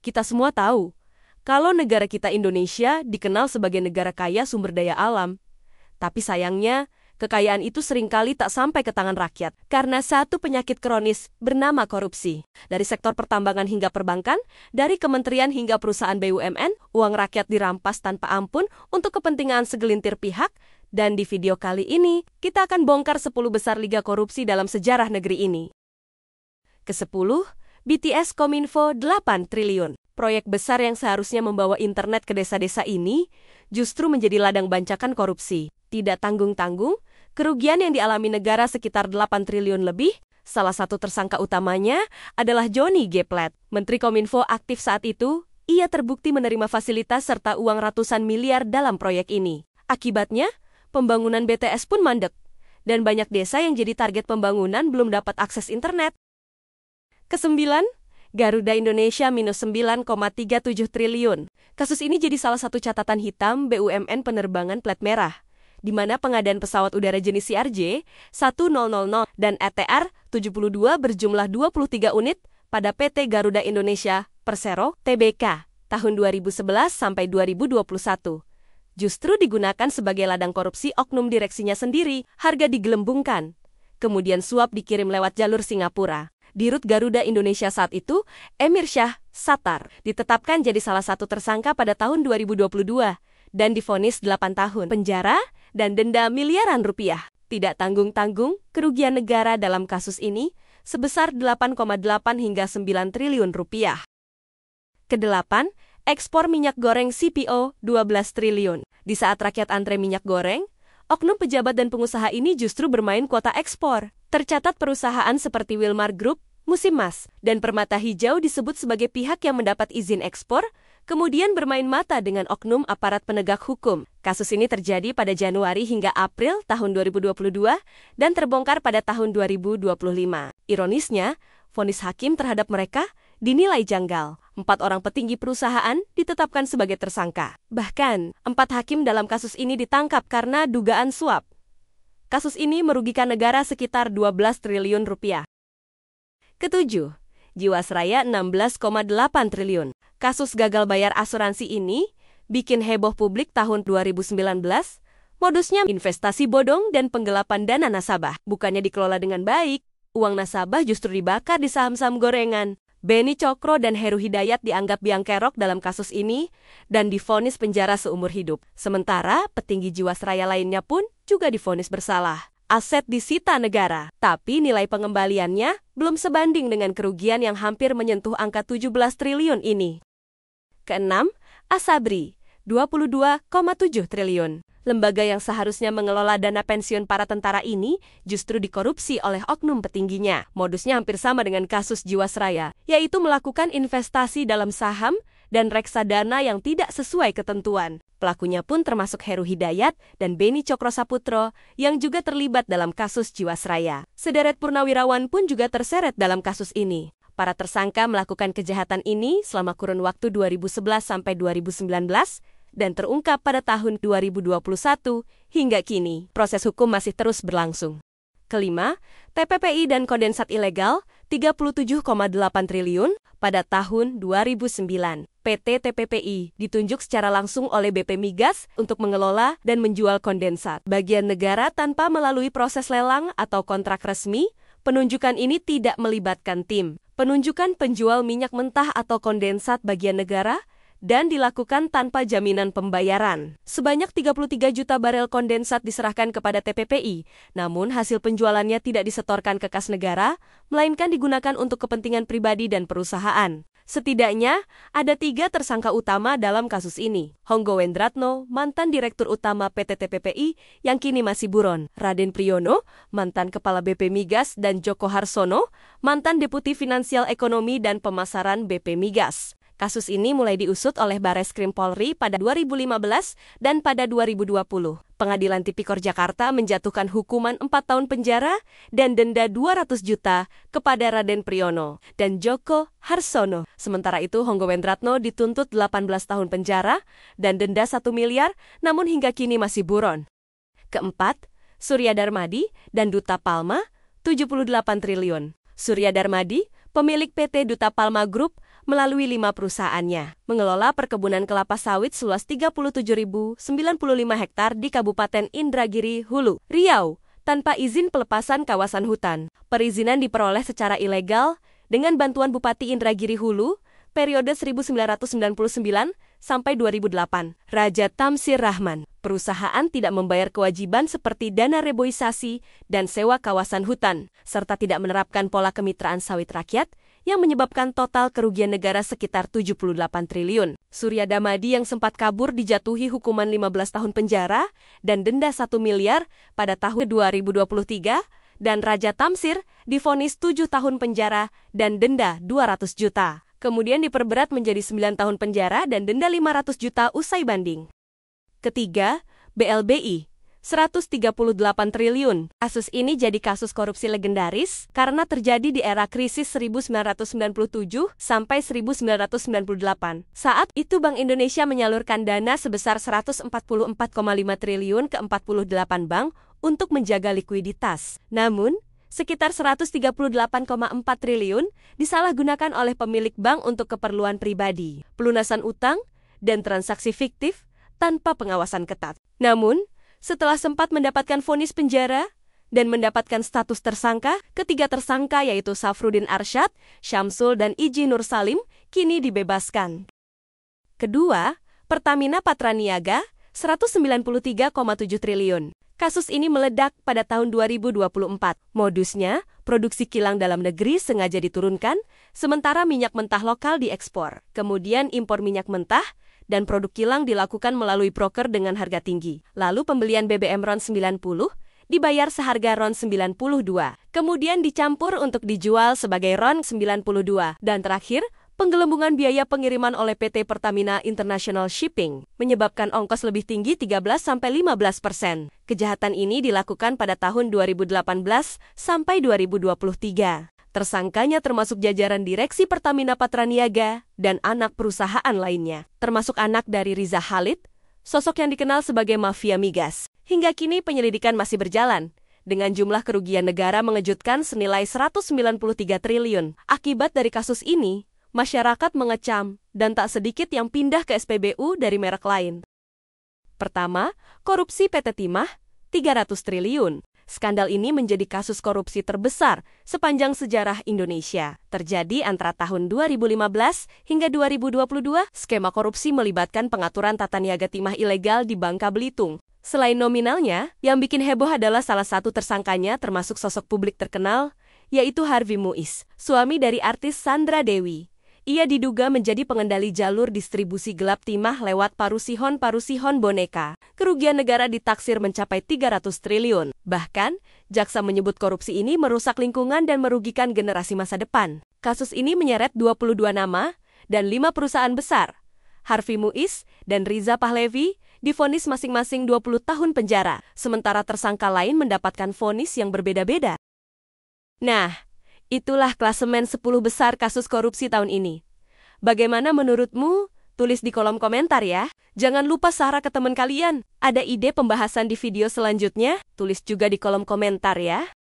Kita semua tahu, kalau negara kita Indonesia dikenal sebagai negara kaya sumber daya alam. Tapi sayangnya, kekayaan itu seringkali tak sampai ke tangan rakyat karena satu penyakit kronis bernama korupsi. Dari sektor pertambangan hingga perbankan, dari kementerian hingga perusahaan BUMN, uang rakyat dirampas tanpa ampun untuk kepentingan segelintir pihak. Dan di video kali ini, kita akan bongkar 10 besar liga korupsi dalam sejarah negeri ini. Ke-10, BTS Kominfo 8 triliun. Proyek besar yang seharusnya membawa internet ke desa-desa ini justru menjadi ladang bancakan korupsi. Tidak tanggung-tanggung, kerugian yang dialami negara sekitar 8 triliun lebih. Salah satu tersangka utamanya adalah Johnny G. Plate. Menteri Kominfo aktif saat itu, ia terbukti menerima fasilitas serta uang ratusan miliar dalam proyek ini. Akibatnya, pembangunan BTS pun mandek, dan banyak desa yang jadi target pembangunan belum dapat akses internet. Ke-9, Garuda Indonesia minus 9,37 triliun. Kasus ini jadi salah satu catatan hitam BUMN penerbangan plat merah, di mana pengadaan pesawat udara jenis CRJ 1000 dan ETR 72 berjumlah 23 unit pada PT Garuda Indonesia Persero Tbk tahun 2011 sampai 2021. Justru digunakan sebagai ladang korupsi oknum direksinya sendiri, harga digelembungkan. Kemudian suap dikirim lewat jalur Singapura. Dirut Garuda Indonesia saat itu, Emir Syah Sattar, ditetapkan jadi salah satu tersangka pada tahun 2022 dan divonis 8 tahun penjara dan denda miliaran rupiah. Tidak tanggung-tanggung, kerugian negara dalam kasus ini sebesar 8,8 hingga 9 triliun rupiah. Ke-8, ekspor minyak goreng CPO 12 triliun. Di saat rakyat antre minyak goreng, oknum pejabat dan pengusaha ini justru bermain kuota ekspor. Tercatat perusahaan seperti Wilmar Group, Musimas, dan Permata Hijau disebut sebagai pihak yang mendapat izin ekspor, kemudian bermain mata dengan oknum aparat penegak hukum. Kasus ini terjadi pada Januari hingga April tahun 2022 dan terbongkar pada tahun 2025. Ironisnya, vonis hakim terhadap mereka dinilai janggal. 4 orang petinggi perusahaan ditetapkan sebagai tersangka. Bahkan, 4 hakim dalam kasus ini ditangkap karena dugaan suap. Kasus ini merugikan negara sekitar 12 triliun rupiah. Ke-7, Jiwasraya 16,8 triliun. Kasus gagal bayar asuransi ini bikin heboh publik tahun 2019. Modusnya investasi bodong dan penggelapan dana nasabah. Bukannya dikelola dengan baik, uang nasabah justru dibakar di saham-saham gorengan. Beni Cokro dan Heru Hidayat dianggap biang kerok dalam kasus ini dan divonis penjara seumur hidup. Sementara petinggi Jiwasraya lainnya pun juga divonis bersalah. Aset disita negara, tapi nilai pengembaliannya belum sebanding dengan kerugian yang hampir menyentuh angka 17 triliun ini. Ke-6, Asabri, 22,7 triliun. Lembaga yang seharusnya mengelola dana pensiun para tentara ini justru dikorupsi oleh oknum petingginya. Modusnya hampir sama dengan kasus Jiwasraya, yaitu melakukan investasi dalam saham dan reksadana yang tidak sesuai ketentuan. Pelakunya pun termasuk Heru Hidayat dan Beni Cokro Saputro yang juga terlibat dalam kasus Jiwasraya. Sederet purnawirawan pun juga terseret dalam kasus ini. Para tersangka melakukan kejahatan ini selama kurun waktu 2011 sampai 2019 dan terungkap pada tahun 2021 hingga kini. Proses hukum masih terus berlangsung. Ke-5, TPPI dan kondensat ilegal 37,8 triliun pada tahun 2009. PT TPPI ditunjuk secara langsung oleh BP Migas untuk mengelola dan menjual kondensat bagian negara tanpa melalui proses lelang atau kontrak resmi. Penunjukan ini tidak melibatkan tim penunjukan penjual minyak mentah atau kondensat bagian negara dan dilakukan tanpa jaminan pembayaran. Sebanyak 33 juta barel kondensat diserahkan kepada TPPI, namun hasil penjualannya tidak disetorkan ke kas negara, melainkan digunakan untuk kepentingan pribadi dan perusahaan. Setidaknya, ada 3 tersangka utama dalam kasus ini. Honggo Wendratno, mantan Direktur Utama PT TPPI yang kini masih buron. Raden Priyono, mantan Kepala BP Migas, dan Joko Harsono, mantan Deputi Finansial Ekonomi dan Pemasaran BP Migas. Kasus ini mulai diusut oleh Bareskrim Polri pada 2015 dan pada 2020. Pengadilan Tipikor Jakarta menjatuhkan hukuman 4 tahun penjara dan denda 200 juta kepada Raden Priyono dan Joko Harsono. Sementara itu, Honggo Wendratno dituntut 18 tahun penjara dan denda 1 miliar, namun hingga kini masih buron. Keempat, Surya Darmadi dan Duta Palma, 78 triliun. Surya Darmadi, pemilik PT Duta Palma Group, melalui 5 perusahaannya, mengelola perkebunan kelapa sawit seluas 37.095 hektar di Kabupaten Indragiri, Hulu, Riau, tanpa izin pelepasan kawasan hutan. Perizinan diperoleh secara ilegal dengan bantuan Bupati Indragiri Hulu periode 1999 sampai 2008. Raja Tamsir Rahman, perusahaan tidak membayar kewajiban seperti dana reboisasi dan sewa kawasan hutan, serta tidak menerapkan pola kemitraan sawit rakyat yang menyebabkan total kerugian negara sekitar 78 triliun. Surya Damadi yang sempat kabur dijatuhi hukuman 15 tahun penjara dan denda 1 miliar pada tahun 2023, dan Raja Tamsir divonis 7 tahun penjara dan denda 200 juta. Kemudian diperberat menjadi 9 tahun penjara dan denda 500 juta usai banding. Ketiga, BLBI, 138 triliun. Kasus ini jadi kasus korupsi legendaris karena terjadi di era krisis 1997 sampai 1998. Saat itu Bank Indonesia menyalurkan dana sebesar 144,5 triliun ke 48 bank untuk menjaga likuiditas. Namun, sekitar 138,4 triliun disalahgunakan oleh pemilik bank untuk keperluan pribadi, pelunasan utang, dan transaksi fiktif tanpa pengawasan ketat. Namun, setelah sempat mendapatkan vonis penjara dan mendapatkan status tersangka, ketiga tersangka yaitu Safruddin Arsyad, Syamsul, dan Iji Nur Salim kini dibebaskan. Kedua, Pertamina Patraniaga, 193,7 triliun. Kasus ini meledak pada tahun 2024. Modusnya, produksi kilang dalam negeri sengaja diturunkan, sementara minyak mentah lokal diekspor. Kemudian impor minyak mentah dan produk kilang dilakukan melalui broker dengan harga tinggi. Lalu pembelian BBM RON 90 dibayar seharga RON 92. Kemudian dicampur untuk dijual sebagai RON 92. Dan terakhir, penggelembungan biaya pengiriman oleh PT Pertamina International Shipping menyebabkan ongkos lebih tinggi 13-15%. Kejahatan ini dilakukan pada tahun 2018 sampai 2023. Tersangkanya termasuk jajaran direksi Pertamina Patraniaga dan anak perusahaan lainnya, termasuk anak dari Riza Khalid, sosok yang dikenal sebagai mafia migas. Hingga kini penyelidikan masih berjalan, dengan jumlah kerugian negara mengejutkan senilai 193 triliun. Akibat dari kasus ini, masyarakat mengecam dan tak sedikit yang pindah ke SPBU dari merek lain. Pertama, korupsi PT Timah, 300 triliun. Skandal ini menjadi kasus korupsi terbesar sepanjang sejarah Indonesia. Terjadi antara tahun 2015 hingga 2022, skema korupsi melibatkan pengaturan tata niaga timah ilegal di Bangka Belitung. Selain nominalnya, yang bikin heboh adalah salah satu tersangkanya termasuk sosok publik terkenal, yaitu Harvey Muiz, suami dari artis Sandra Dewi. Ia diduga menjadi pengendali jalur distribusi gelap timah lewat Parusihon Boneka. Kerugian negara ditaksir mencapai 300 triliun. Bahkan, jaksa menyebut korupsi ini merusak lingkungan dan merugikan generasi masa depan. Kasus ini menyeret 22 nama dan 5 perusahaan besar. Harvey Muiz dan Riza Pahlevi divonis masing-masing 20 tahun penjara, sementara tersangka lain mendapatkan vonis yang berbeda-beda. Nah, itulah klasemen 10 besar kasus korupsi tahun ini. Bagaimana menurutmu? Tulis di kolom komentar ya. Jangan lupa share ke teman kalian. Ada ide pembahasan di video selanjutnya? Tulis juga di kolom komentar ya.